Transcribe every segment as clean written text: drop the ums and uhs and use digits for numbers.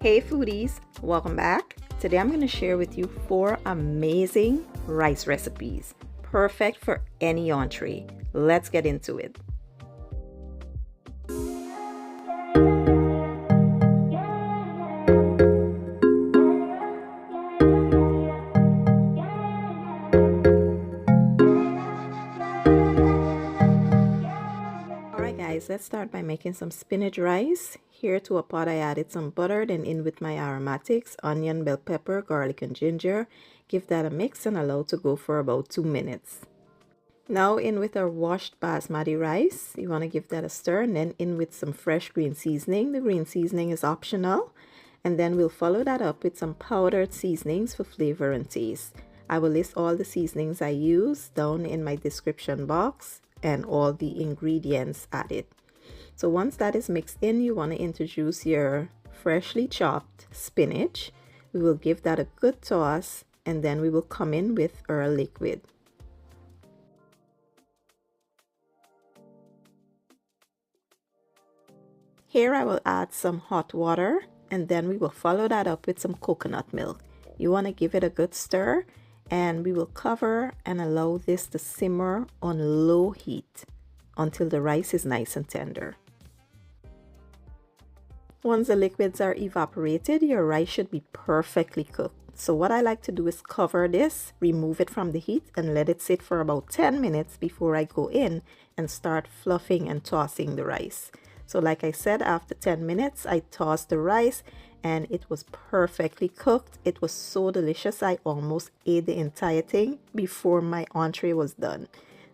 Hey foodies, welcome back. Today I'm going to share with you 4 amazing rice recipes, perfect for any entree. Let's get into it. Alright guys, let's start by making some spinach rice. Here to a pot I added some butter, then in with my aromatics, onion, bell pepper, garlic and ginger. Give that a mix and allow to go for about 2 minutes. Now in with our washed basmati rice. You want to give that a stir, and then in with some fresh green seasoning. The green seasoning is optional. And then we'll follow that up with some powdered seasonings for flavor and taste. I will list all the seasonings I use down in my description box and all the ingredients added. So once that is mixed in, you want to introduce your freshly chopped spinach. We will give that a good toss, and then we will come in with our liquid. Here I will add some hot water, and then we will follow that up with some coconut milk. You want to give it a good stir, and we will cover and allow this to simmer on low heat until the rice is nice and tender. Once the liquids are evaporated, your rice should be perfectly cooked. So what I like to do is cover this, remove it from the heat, and let it sit for about 10 minutes before I go in and start fluffing and tossing the rice. So like I said, after 10 minutes, I tossed the rice and it was perfectly cooked. It was so delicious. I almost ate the entire thing before my entree was done.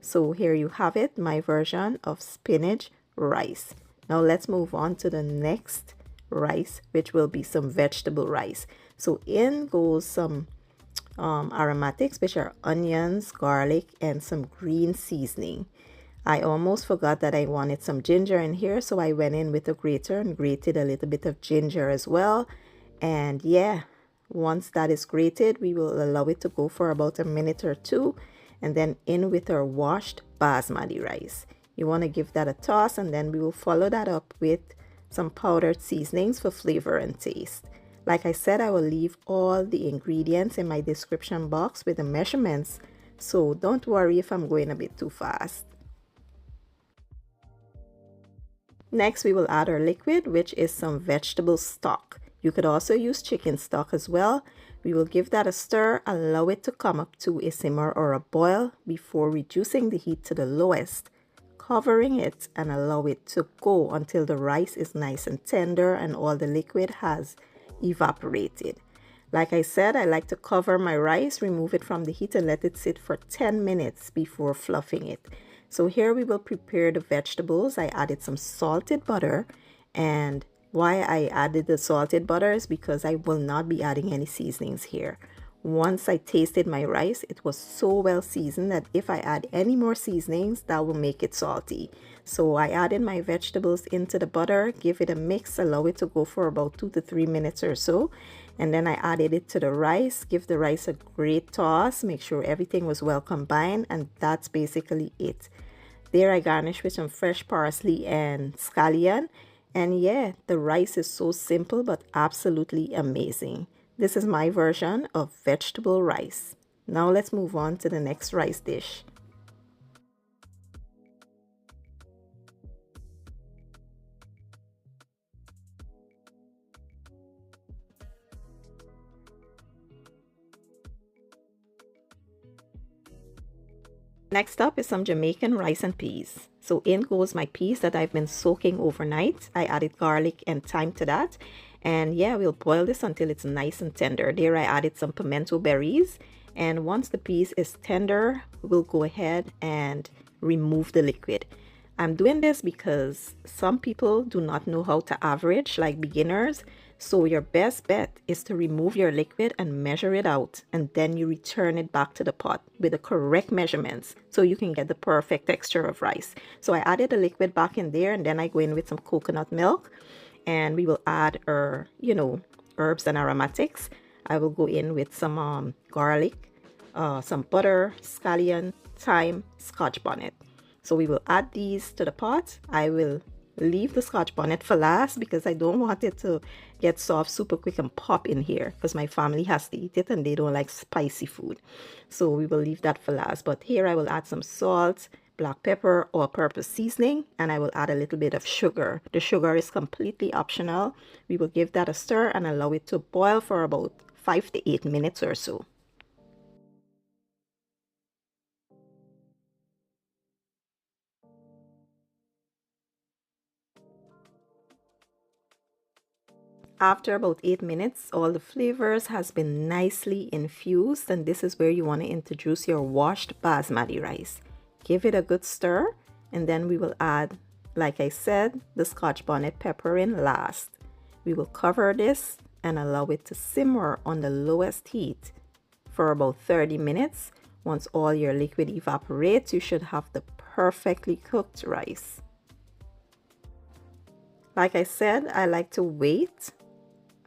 So here you have it, my version of spinach rice. Now let's move on to the next rice, which will be some vegetable rice. So in goes some aromatics, which are onions, garlic, and some green seasoning. I almost forgot that I wanted some ginger in here, so I went in with a grater and grated a little bit of ginger as well. And yeah, once that is grated, we will allow it to go for about a minute or two, and then in with our washed basmati rice. You want to give that a toss, and then we will follow that up with some powdered seasonings for flavor and taste. Like I said, I will leave all the ingredients in my description box with the measurements, so don't worry if I'm going a bit too fast. Next, we will add our liquid, which is some vegetable stock. You could also use chicken stock as well. We will give that a stir, allow it to come up to a simmer or a boil before reducing the heat to the lowest, covering it and allow it to go until the rice is nice and tender and all the liquid has evaporated. Like I said, I like to cover my rice, remove it from the heat, and let it sit for 10 minutes before fluffing it. So here we will prepare the vegetables. I added some salted butter, and why I added the salted butter is because I will not be adding any seasonings here. Once I tasted my rice, it was so well seasoned that if I add any more seasonings, that will make it salty. So I added my vegetables into the butter, give it a mix, allow it to go for about 2 to 3 minutes or so. And then I added it to the rice, give the rice a great toss, make sure everything was well combined, and that's basically it. There I garnish with some fresh parsley and scallion. And yeah, the rice is so simple but absolutely amazing. This is my version of vegetable rice. Now let's move on to the next rice dish. Next up is some Jamaican rice and peas. So in goes my peas that I've been soaking overnight. I added garlic and thyme to that. And yeah, we'll boil this until it's nice and tender. There I added some pimento berries. And once the peas is tender, we'll go ahead and remove the liquid. I'm doing this because some people do not know how to average, like beginners. So your best bet is to remove your liquid and measure it out, and then you return it back to the pot with the correct measurements so you can get the perfect texture of rice. So I added the liquid back in there, and then I go in with some coconut milk, and we will add our, herbs and aromatics. I will go in with some garlic, some butter, scallion, thyme, scotch bonnet. So we will add these to the pot. I will leave the Scotch bonnet for last because I don't want it to get soft super quick and pop in here because my family has to eat it and they don't like spicy food. So we will leave that for last. But here I will add some salt, black pepper, all-purpose seasoning, and I will add a little bit of sugar. The sugar is completely optional. We will give that a stir and allow it to boil for about 5 to 8 minutes or so. After about 8 minutes, all the flavors has been nicely infused, and this is where you want to introduce your washed basmati rice. Give it a good stir, and then we will add, like I said, the Scotch bonnet pepper in last. We will cover this and allow it to simmer on the lowest heat for about 30 minutes. Once all your liquid evaporates, you should have the perfectly cooked rice. Like I said, I like to wait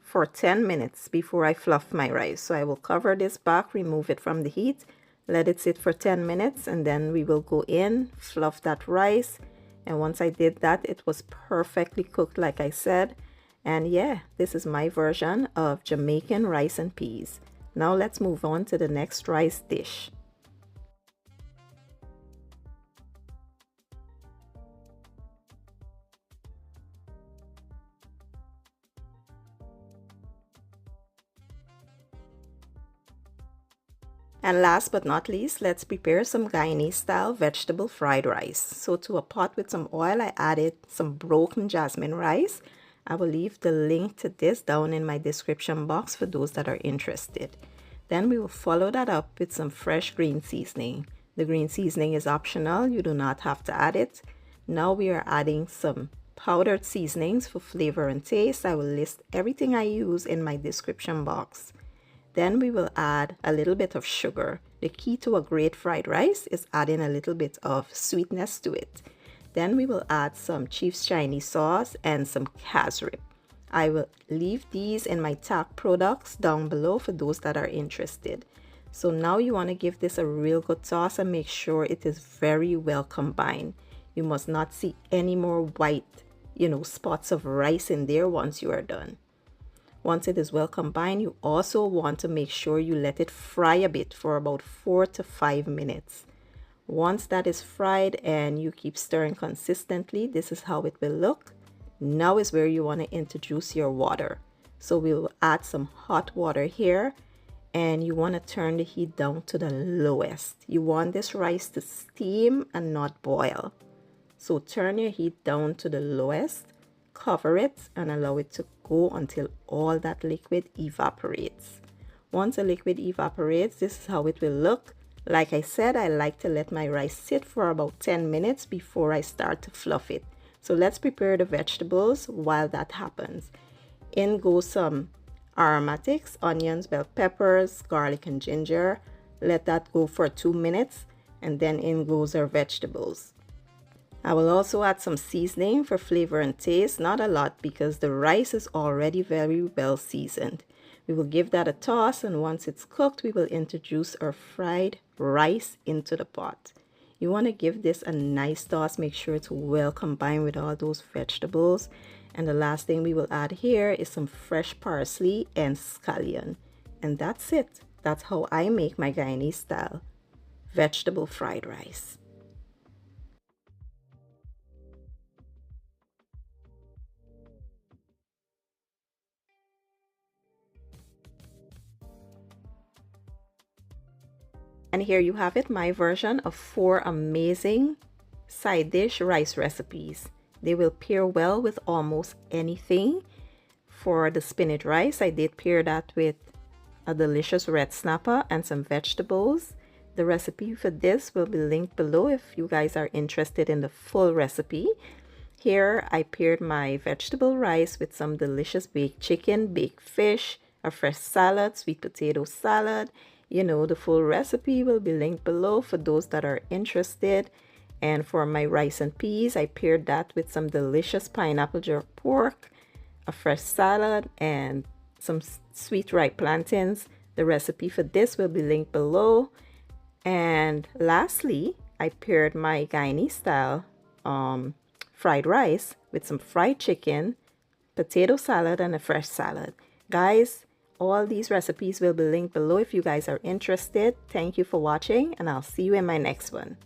for 10 minutes before I fluff my rice. So I will cover this back, remove it from the heat, let it sit for 10 minutes, and then we will go in, fluff that rice. And once I did that, it was perfectly cooked, like I said. And yeah, this is my version of Jamaican rice and peas. Now let's move on to the next rice dish. And last but not least, let's prepare some Guyanese style vegetable fried rice. So to a pot with some oil, I added some broken jasmine rice. I will leave the link to this down in my description box for those that are interested. Then we will follow that up with some fresh green seasoning. The green seasoning is optional, you do not have to add it. Now we are adding some powdered seasonings for flavor and taste. I will list everything I use in my description box. Then we will add a little bit of sugar. The key to a great fried rice is adding a little bit of sweetness to it. Then we will add some Chief's Chinese sauce and some casrip. I will leave these in my tag products down below for those that are interested. So now you want to give this a real good toss and make sure it is very well combined. You must not see any more white, spots of rice in there once you are done. Once it is well combined, you also want to make sure you let it fry a bit for about 4 to 5 minutes. Once that is fried and you keep stirring consistently, this is how it will look. Now is where you want to introduce your water. So we will add some hot water here, and you want to turn the heat down to the lowest. You want this rice to steam and not boil. So turn your heat down to the lowest, cover it, and allow it to go until all that liquid evaporates. Once the liquid evaporates, this is how it will look. Like I said, I like to let my rice sit for about 10 minutes before I start to fluff it. So let's prepare the vegetables while that happens. In go some aromatics, onions, bell peppers, garlic and ginger. Let that go for 2 minutes, and then in goes our vegetables. I will also add some seasoning for flavor and taste, not a lot because the rice is already very well seasoned. We will give that a toss, and once it's cooked, we will introduce our fried rice into the pot. You want to give this a nice toss, make sure it's well combined with all those vegetables. And the last thing we will add here is some fresh parsley and scallion. And that's it. That's how I make my Guyanese style vegetable fried rice. And here you have it, my version of 4 amazing side dish rice recipes. They will pair well with almost anything. For the spinach rice, I did pair that with a delicious red snapper and some vegetables. The recipe for this will be linked below if you guys are interested in the full recipe. Here I paired my vegetable rice with some delicious baked chicken, baked fish, a fresh salad, sweet potato salad. The full recipe will be linked below for those that are interested. And for my rice and peas, I paired that with some delicious pineapple jerk pork, a fresh salad, and some sweet ripe plantains. The recipe for this will be linked below. And lastly, I paired my Guyanese style fried rice with some fried chicken, potato salad, and a fresh salad. Guys, all these recipes will be linked below if you guys are interested. Thank you for watching, and I'll see you in my next one.